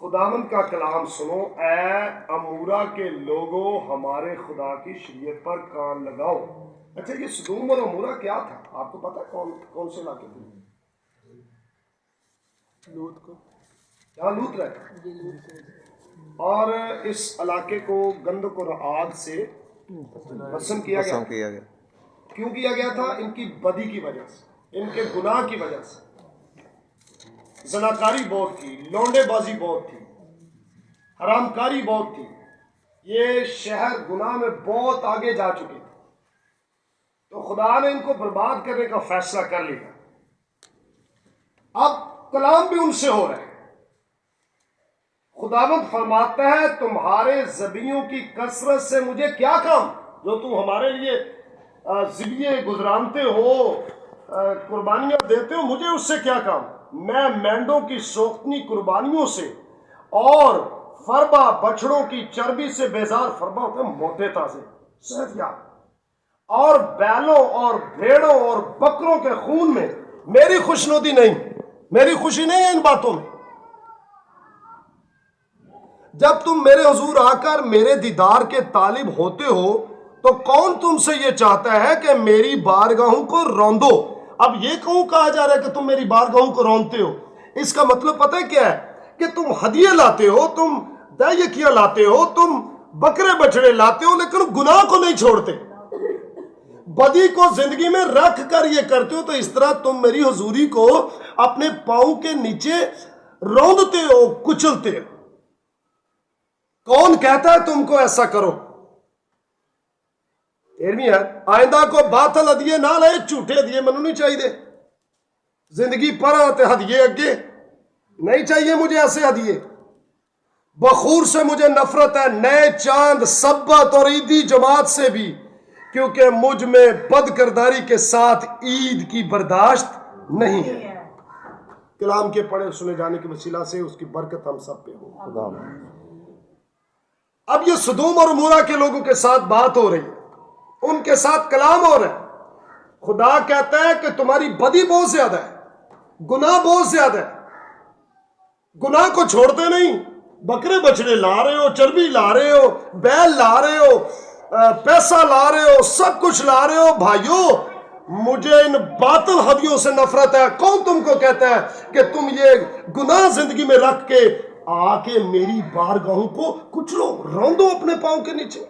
خداوند کا کلام سنو، اے امورا کے لوگوں، ہمارے خدا کی شریعت پر کان لگاؤ۔ اچھا، یہ سدوم اور امورا کیا تھا؟ آپ کو پتا کون سے علاقے تھے؟ لوط کو جہاں لوط رہتا، اور اس علاقے کو گندک اور آگ سے قسم کیا گیا۔ کیوں کیا گیا تھا؟ ان کی بدی کی وجہ سے، ان کے گناہ کی وجہ سے۔ زناکاری بہت تھی، لونڈے بازی بہت تھی، حرام کاری بہت تھی، یہ شہر گناہ میں بہت آگے جا چکے تھے، تو خدا نے ان کو برباد کرنے کا فیصلہ کر لیا۔ اب کلام بھی ان سے ہو رہا ہے۔ خداوند فرماتا ہے تمہارے ذبیحوں کی کثرت سے مجھے کیا کام؟ جو تم ہمارے لیے ذبیحے گزرانتے ہو، قربانیاں دیتے ہو، مجھے اس سے کیا کام؟ میں مینڈوں کی سوختنی قربانیوں سے اور فربا بچڑوں کی چربی سے بیزار، فربا ہوتے ہیں موٹے تازے صحت یاب، اور بیلوں اور بھیڑوں اور بکروں کے خون میں میری خوشنودی نہیں، میری خوشی نہیں ہے ان باتوں میں۔ جب تم میرے حضور آ کر میرے دیدار کے طالب ہوتے ہو تو کون تم سے یہ چاہتا ہے کہ میری بارگاہوں کو روندو؟ اب یہ کیوں کہا جا رہا ہے کہ تم میری بارگاہوں کو روندتے ہو؟ اس کا مطلب پتہ ہے کیا ہے؟ کہ تم ہدیے لاتے ہو، تم دہیکیاں لاتے ہو، تم بکرے بچڑے لاتے ہو، لیکن گناہ کو نہیں چھوڑتے، بدی کو زندگی میں رکھ کر یہ کرتے ہو۔ تو اس طرح تم میری حضوری کو اپنے پاؤں کے نیچے روندتے ہو، کچلتے ہو۔ کون کہتا ہے تم کو ایسا کرو؟ 13ویں ہے، آئندہ کو باطل ہدیے نہ لے، جھوٹے ہدیے منو نہیں چاہیے۔ زندگی پر آتے ہدیے اگے نہیں چاہیے مجھے، ایسے ہدیے۔ بخور سے مجھے نفرت ہے، نئے چاند، سبت اور عیدی جماعت سے بھی، کیونکہ مجھ میں بد کرداری کے ساتھ عید کی برداشت نہیں ہے۔ کلام کے پڑھے سنے جانے کے وسیلہ سے اس کی برکت ہم سب پہ ہو۔ اب یہ سدوم اور عمورہ کے لوگوں کے ساتھ بات ہو رہی ہے، ان کے ساتھ کلام ہو رہا ہے۔ خدا کہتا ہے کہ تمہاری بدی بہت زیادہ ہے، گناہ بہت زیادہ ہے، گناہ کو چھوڑتے نہیں۔ بکرے بچڑے لا رہے ہو، چربی لا رہے ہو، بیل لا رہے ہو، پیسہ لا رہے ہو، سب کچھ لا رہے ہو۔ بھائیو، مجھے ان باطل ہدیوں سے نفرت ہے۔ کون تم کو کہتا ہے کہ تم یہ گناہ زندگی میں رکھ کے آ کے میری بارگاہوں کو کچلو، روندو اپنے پاؤں کے نیچے؟